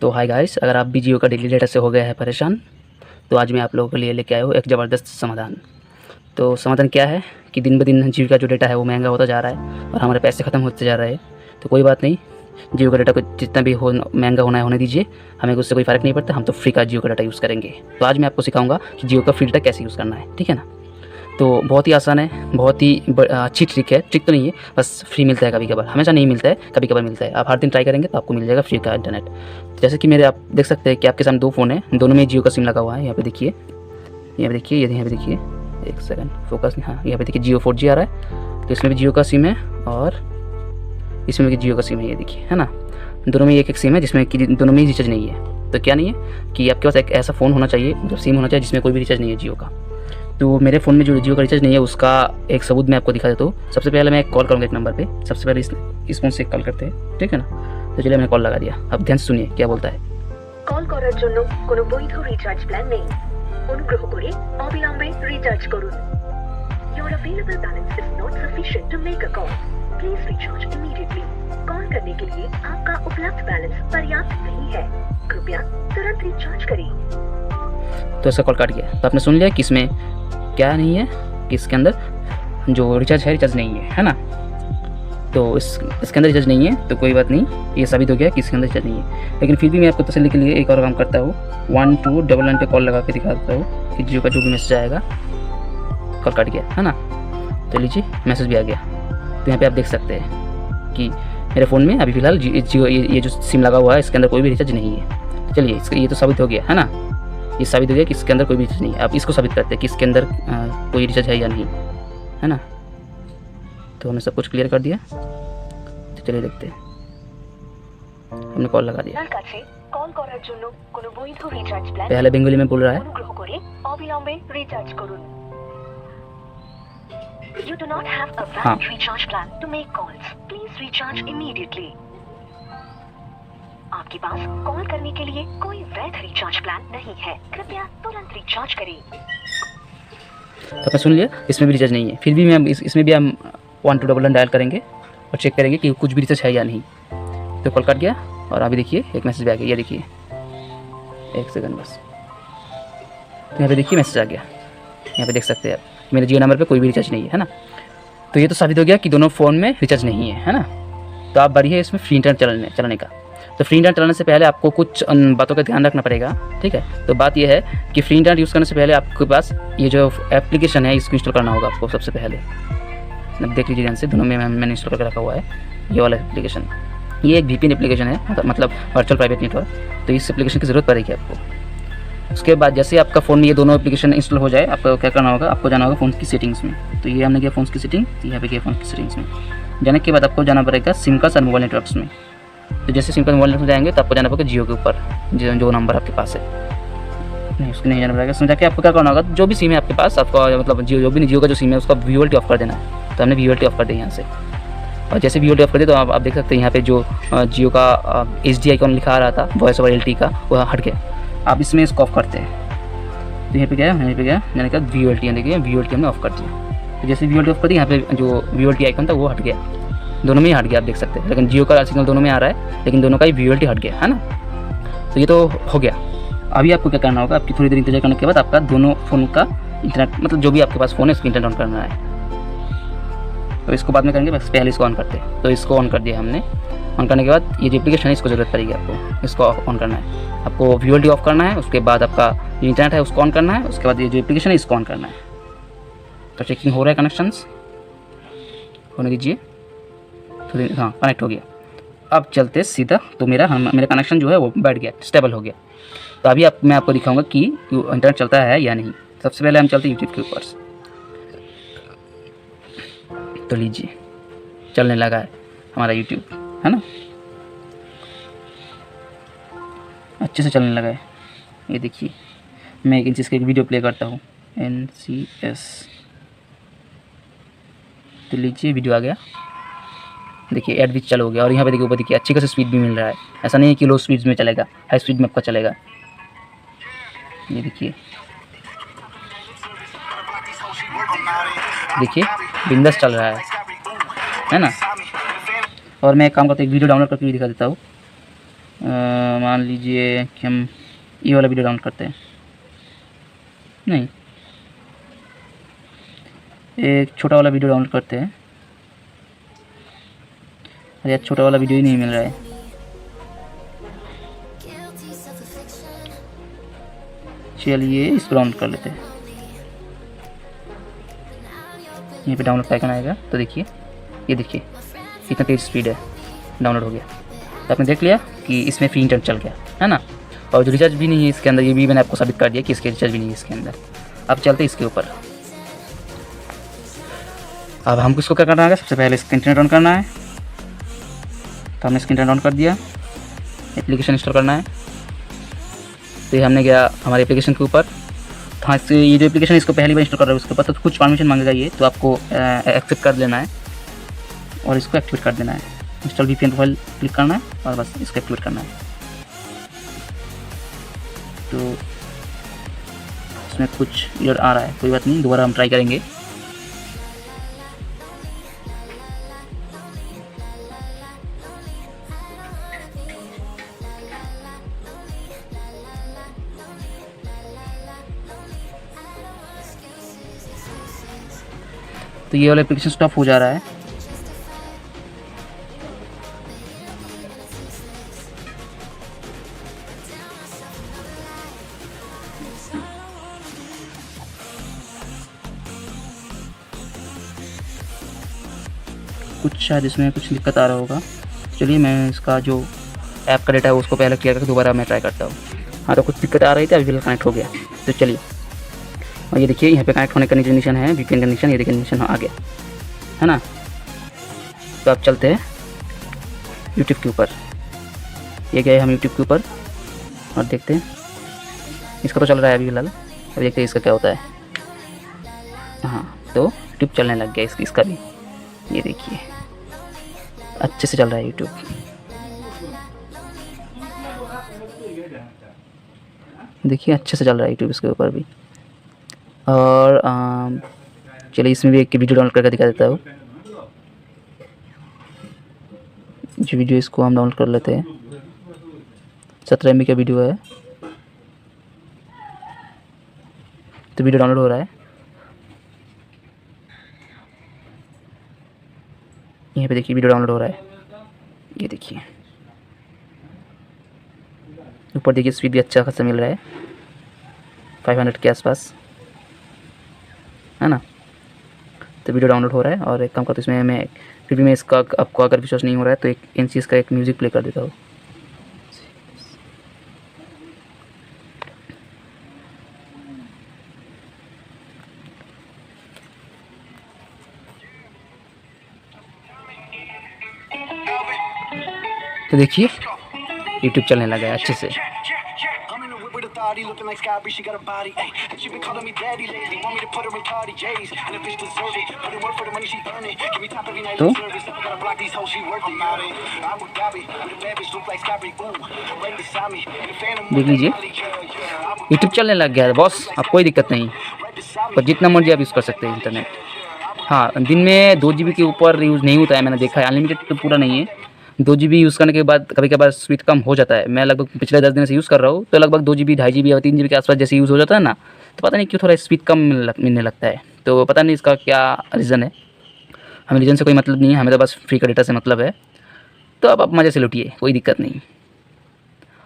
तो hi guys, अगर आप भी जियो का डेली डेटा से हो गए हैं परेशान, तो आज मैं आप लोगों के लिए लेके आया हूँ एक ज़बरदस्त समाधान। तो समाधान क्या है कि दिन ब दिन जियो का जो डेटा है वो महंगा होता जा रहा है और हमारे पैसे ख़त्म होते जा रहे हैं। तो कोई बात नहीं, जियो का डेटा को जितना भी हो महंगा होना है होने दीजिए, हमें उससे कोई फ़र्क नहीं पड़ता। हम तो फ्री का जियो का डाटा यूज़ करेंगे। तो आज मैं आपको सिखाऊँगा कि जियो का फ्री डाटा कैसे यूज़ करना है, ठीक है ना। तो बहुत ही आसान है, बहुत ही अच्छी ट्रिक है। ट्रिक तो नहीं है, बस फ्री मिलता है कभी कभार, हमेशा नहीं मिलता है, कभी कभार मिलता है। आप हर दिन ट्राई करेंगे तो आपको मिल जाएगा फ्री का इंटरनेट। जैसे कि मेरे आप देख सकते हैं कि आपके सामने दो फ़ोन है, दोनों में जियो का सिम लगा हुआ है। यहाँ पे देखिए, यहाँ पे देखिए, यहाँ पे देखिए, एक सेकंड फोकस नहीं, हाँ यहाँ पे देखिए जियो 4G आ रहा है। तो इसमें भी जियो का सिम है और इसमें भी जियो का सिम है, ये देखिए, है ना। दोनों में एक एक सिम है जिसमें कि दोनों में रिचार्ज नहीं है। तो क्या नहीं है कि आपके पास एक ऐसा फ़ोन होना चाहिए, मतलब सिम होना चाहिए जिसमें कोई भी रिचार्ज नहीं है जियो का। तो मेरे फ़ोन में जो जियो का रिचार्ज नहीं है उसका एक सबूत मैं आपको दिखा देता हूँ। सबसे पहले मैं कॉल करूँगा एक नंबर पे। सबसे पहले इस फ़ोन से कॉल करते हैं, ठीक है ना। तो चलिए मैंने कॉल लगा दिया। अब ध्यान से सुनिए क्या बोलता है। কল করার জন্য কোনো বৈধ রিচার্জ প্ল্যান নেই। অনুগ্রহ করে অবিলম্বে রিচার্জ করুন। Your available balance is not sufficient to make a call. Please recharge immediately. Call करने के लिए आपका उपलब्ध बैलेंस पर्याप्त नहीं है। कृपया तुरंत रिचार्ज करें। तो इसका कॉल काट गया। तो आपने सुन लिया कि इसमें क्या नहीं है, कि इसके अंदर जो रिचार्ज है, रिचार्ज नहीं है ना। तो इसके अंदर रिचार्ज नहीं है, तो कोई बात नहीं, ये साबित हो गया कि इसके अंदर रिचार्ज नहीं है। लेकिन फिर भी मैं आपको तसल्ली के लिए एक और काम करता हूँ। 1299 पे कॉल लगा के दिखा देता हूँ कि जियो का जो भी मैसेज आएगा। कॉल काट गया, है ना। तो लीजिए मैसेज भी आ गया। तो यहाँ पे आप देख सकते हैं कि मेरे फ़ोन में अभी फ़िलहाल जियो ये जो सिम लगा हुआ है इसके अंदर कोई भी रिचार्ज नहीं है। चलिए इसका ये तो साबित हो गया, है ना। ये साबित हो गया कि इसके अंदर कोई भी रिचार्ज नहीं है। अब इसको साबित करते हैं कि इसके अंदर कोई रिचार्ज है या नहीं, है ना। तो हमने सब कुछ क्लियर कर दिया। तो चलिए देखते हैं। हमने कॉल लगा दिया। কল করার জন্য কোনো বৈধ রিচার্জ প্ল্যান पहले बंगाली में बोल रहा है। অনুগ্রহ করে অবিলম্বে রিচার্জ করুন। You do not have a valid recharge plan to make calls. Please recharge immediately. आपके पास कॉल करने के लिए कोई वैध रिचार्ज प्लान नहीं है। कृपया तुरंत रिचार्ज करें। तो आपने सुन लिया, इसमें भी रिचार्ज नहीं है। फिर भी मैं इसमें भी हम 1299 डायल करेंगे और चेक करेंगे कि कुछ भी रिचार्ज है या नहीं। तो कॉल कट गया और अभी देखिए एक मैसेज भी आ गया। ये देखिए, एक सेकंड बस। तो यहाँ पे देखिए मैसेज आ गया। यहाँ पे देख सकते हैं आप, मेरे जियो नंबर पे कोई भी रिचार्ज नहीं है ना। तो ये तो साबित हो गया कि दोनों फ़ोन में रिचार्ज नहीं है ना। तो आप बढ़िए इसमें फ्री इंटरनेट चलाने का। तो फ्री इंटरनेट चलाने से पहले आपको कुछ बातों का ध्यान रखना पड़ेगा, ठीक है। तो बात यह है कि फ्री इंटरनेट यूज़ करने से पहले आपके पास ये जो एप्लीकेशन है इसको इंस्टॉल करना होगा आपको सबसे पहले। अब देख लीजिए ध्यान से, दोनों में मैंने इंस्टॉल करके रखा हुआ है ये वाला एप्लीकेशन। ये एक VPN एप्लीकेशन है, मतलब वर्चुअल प्राइवेट नेटवर्क। तो इस एप्लीकेशन की ज़रूरत पड़ेगी आपको। उसके बाद जैसे आपका फ़ोन में ये दोनों एप्लीकेशन इंस्टॉल हो जाए, आपको क्या करना होगा, आपको जाना होगा फ़ोन की सेटिंग्स में। तो ये हमने किया फ़ोन की सेटिंग, यहाँ पे किया फ़ोन की सेटिंग्स में। जाने के बाद आपको जाना पड़ेगा सिम कार्ड और मोबाइल नेटवर्क्स में। तो जैसे सिम कार्ड मोबाइल नेटवर्क जाएंगे तो आपको जाना पड़ेगा जियो के ऊपर, जो नंबर आपके पास है। नहीं, उसको नहीं जाना पड़ेगा। समझा के आपको क्या करना होगा, जो भी सिम है आपके पास, आपको मतलब जो भी जियो का जो सिम है उसका VoLTE ऑफ कर देना है। तो हमने VoLTE ऑफ कर दिया यहाँ से। और जैसे VoLTE ऑफ कर दिया तो आप देख सकते हैं यहाँ पे जो जियो का HD आइकॉन लिखा आ रहा था वॉइस ओवर LTE का, वो हट गया। आप इसमें इसको ऑफ करते हैं। तो यहाँ पे गया, यहाँ पे गया, मैंने कहा VoLTE, देखिए VoLTE हमने ऑफ कर दिया। तो जैसे VoLTE ऑफ कर दिया, यहाँ पे जो VoLTE आइकॉन था वो हट गया। दोनों में ही हट गया, आप देख सकते हैं। लेकिन जियो का सिग्नल दोनों में आ रहा है, लेकिन दोनों का ही VoLTE हट गया, है ना। तो ये तो हो गया। अभी आपको क्या करना होगा, आपकी थोड़ी देर इंतजार करने के बाद आपका दोनों फ़ोन का इंटरनेट, मतलब जो भी आपके पास फ़ोन है उसका इंटरनेट ऑन करना है। तो इसको बाद में करेंगे, बस पहले इसको ऑन करते हैं। तो इसको ऑन कर दिया हमने। ऑन करने के बाद ये जो एप्लीकेशन है इसको ज़रूरत पड़ेगी आपको, इसको ऑन करना है। आपको VoLTE ऑफ करना है, उसके बाद आपका जो इंटरनेट है उसको ऑन करना है, उसके बाद ये जो एप्लीकेशन है इसको ऑन करना है। तो चेकिंग हो रहा है, कनेक्शंस होने दीजिए। तो हाँ, कनेक्ट हो गया। अब चलते सीधा। तो मेरा कनेक्शन जो है वो बैठ गया, स्टेबल हो गया। तो अभी मैं आपको दिखाऊंगा कि इंटरनेट चलता है या नहीं। सबसे पहले हम चलते हैं यूट्यूब के ऊपर से। तो लीजिए, चलने लगा है हमारा यूट्यूब, है ना। अच्छे से चलने लगा है। ये देखिए, मैं एक चीज़ का एक वीडियो प्ले करता हूँ, NCS। तो लीजिए, वीडियो आ गया। देखिए ऐड भी चालू हो गया और यहाँ पे देखिए ऊपर देखिए अच्छी खासी स्पीड भी मिल रहा है। ऐसा नहीं है कि लो स्पीड में चलेगा, हाई स्पीड में आपका चलेगा। ये देखिए बिंदास चल रहा है ना। और मैं एक काम करता हूँ, एक वीडियो डाउनलोड करके भी दिखा देता हूँ। मान लीजिए कि हम ये वाला वीडियो डाउनलोड करते हैं, नहीं एक छोटा वाला वीडियो डाउनलोड करते हैं। अरे यार छोटा वाला वीडियो ही नहीं मिल रहा है। चलिए इसको डाउनलोड कर लेते हैं। यहाँ पे डाउनलोड का आइकन आएगा तो देखिए, ये देखिए कितना तेज स्पीड है, डाउनलोड हो गया। तो आपने देख लिया कि इसमें फ्री इंटरनेट चल गया है ना। और जो रिचार्ज भी नहीं है इसके अंदर, ये भी मैंने आपको साबित कर दिया कि इसके रिचार्ज भी नहीं है इसके अंदर। अब चलते इसके ऊपर। अब हमको इसको क्या करना है, सबसे पहले इसका इंटरनेट ऑन करना है। तो हमने इसका इंटरनेट ऑन कर दिया, एप्लीकेशन इंस्टॉल करना है। तो ये हमने गया हमारे एप्लीकेशन के ऊपर। तो हाँ, ये जो एप्लीकेशन इसको पहली बार इंस्टॉल कर रहा है उसके ऊपर, तो कुछ परमिशन मांगेगा ये, तो आपको एक्सेप्ट कर लेना है और इसको एक्टिवेट कर देना है। इंस्टॉल VPN प्रोफाइल क्लिक करना है और बस इसको एक्टिवेट करना है। तो इसमें कुछ एरर आ रहा है, कोई बात नहीं, दोबारा हम ट्राई करेंगे। तो ये वाला एप्लीकेशन स्टॉप हो जा रहा है। कुछ शायद इसमें कुछ दिक्कत आ रहा होगा। चलिए मैं इसका जो ऐप का डेटा है उसको पहले क्लियर करके दोबारा मैं ट्राई करता हूँ। हाँ, तो कुछ दिक्कत आ रही थी, अभी फिलहाल कनेक्ट हो गया। तो चलिए, और ये देखिए यहाँ पे कनेक्ट होने का निशान है, VPN का निशान, ये देखिए निशान आ गया है ना। तो अब चलते हैं यूट्यूब के ऊपर। ये गए हम यूट्यूब के ऊपर और देखते हैं, इसका तो चल रहा है अभी फिलहाल। अब देखते हैं इसका क्या होता है। हाँ, तो यूट्यूब चलने लग गया इसका भी। ये देखिए अच्छे से चल रहा है यूट्यूब। देखिए अच्छे से चल रहा है यूट्यूब इसके ऊपर भी। और चलिए इसमें भी एक वीडियो डाउनलोड करके दिखा देता हूँ। जो वीडियो इसको हम डाउनलोड कर लेते हैं, 17 MB का वीडियो है। तो वीडियो डाउनलोड हो रहा है, यहाँ पे देखिए वीडियो डाउनलोड हो रहा है। ये देखिए ऊपर देखिए स्पीड भी अच्छा खासा मिल रहा है, 500 के आसपास है ना। तो वीडियो डाउनलोड हो रहा है। और एक काम करता हूँ इसमें मैं, फिर भी मैं इसका आपको अगर विश्वास नहीं हो रहा है तो एक इन चीज़ का एक म्यूज़िक प्ले कर देता हूँ। तो देखिए यूट्यूब चलने लगा है अच्छे से। तो देख लीजिए यूट्यूब चलने लग गया है बॉस, अब कोई दिक्कत नहीं, पर जितना मर्जी आप यूज़ कर सकते हैं इंटरनेट। हाँ, दिन में 2 GB के ऊपर यूज़ नहीं होता है, मैंने देखा है। अनलिमिटेड तो पूरा नहीं है, 2 GB यूज़ करने के बाद कभी कभार स्पीड कम हो जाता है। मैं लगभग पिछले 10 दिन से यूज़ कर रहा हूँ, तो लगभग 2 GB 2.5 GB या 3 GB के आसपास जैसे यूज़ हो जाता है ना, तो पता नहीं क्यों थोड़ा स्पीड कम मिलने लगता है। तो पता नहीं इसका क्या रीज़न है। हमें रीज़न से कोई मतलब नहीं है, हमें तो बस फ्री का डेटा से मतलब है। तो अब आप मज़े से लूटिए, कोई दिक्कत नहीं।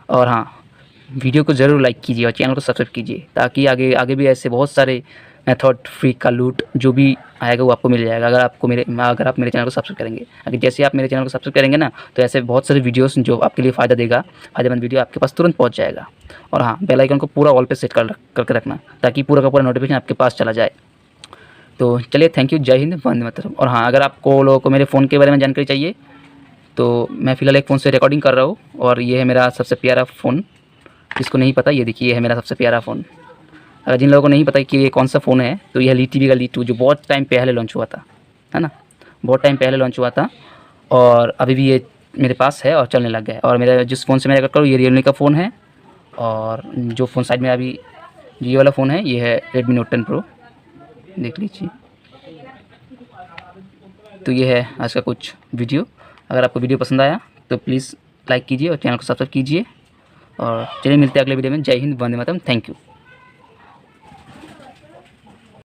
और हाँ, वीडियो को ज़रूर लाइक कीजिए और चैनल को सब्सक्राइब कीजिए, ताकि आगे भी ऐसे बहुत सारे मेथड फ्री का लूट जो भी आएगा वो आपको मिल जाएगा, अगर आप मेरे चैनल को सब्सक्राइब करेंगे। अगर जैसे आप मेरे चैनल को सब्सक्राइब करेंगे ना, तो ऐसे बहुत सारे वीडियोस जो आपके लिए फ़ायदा देगा, फ़ायदेमंद वीडियो आपके पास तुरंत पहुंच जाएगा। और हाँ, बेल आइकन को पूरा ऑल पे सेट करके रखना, ताकि पूरा का पूरा नोटिफिकेशन आपके पास चला जाए। तो चलिए, थैंक यू, जय हिंद, वंदे मातरम। और हाँ, अगर आपको लोगों को मेरे फ़ोन के बारे में जानकारी चाहिए तो मैं फ़िलहाल एक फ़ोन से रिकॉर्डिंग कर रहा हूँ, और ये है मेरा सबसे प्यारा फ़ोन। जिसको नहीं पता, ये देखिए, ये है मेरा सबसे प्यारा फ़ोन। अगर जिन लोगों को नहीं पता कि ये कौन सा फ़ोन है, तो यह ली TV का Li2 जो बहुत टाइम पहले लॉन्च हुआ था, है ना, बहुत टाइम पहले लॉन्च हुआ था। और अभी भी ये मेरे पास है और चलने लग गया है। और मेरा जिस फ़ोन से मैं रिकॉर्ड करूँ, ये Realme का फ़ोन है। और जो फ़ोन साइड में अभी ये वाला फ़ोन है, ये है Redmi Note 10 Pro, देख लीजिए। तो ये है आज का कुछ वीडियो। अगर आपको वीडियो पसंद आया तो प्लीज़ लाइक कीजिए और चैनल को सब्सक्राइब कीजिए। और चलिए मिलते हैं अगले वीडियो में। जय हिंद, वंदे मातरम। Thank you.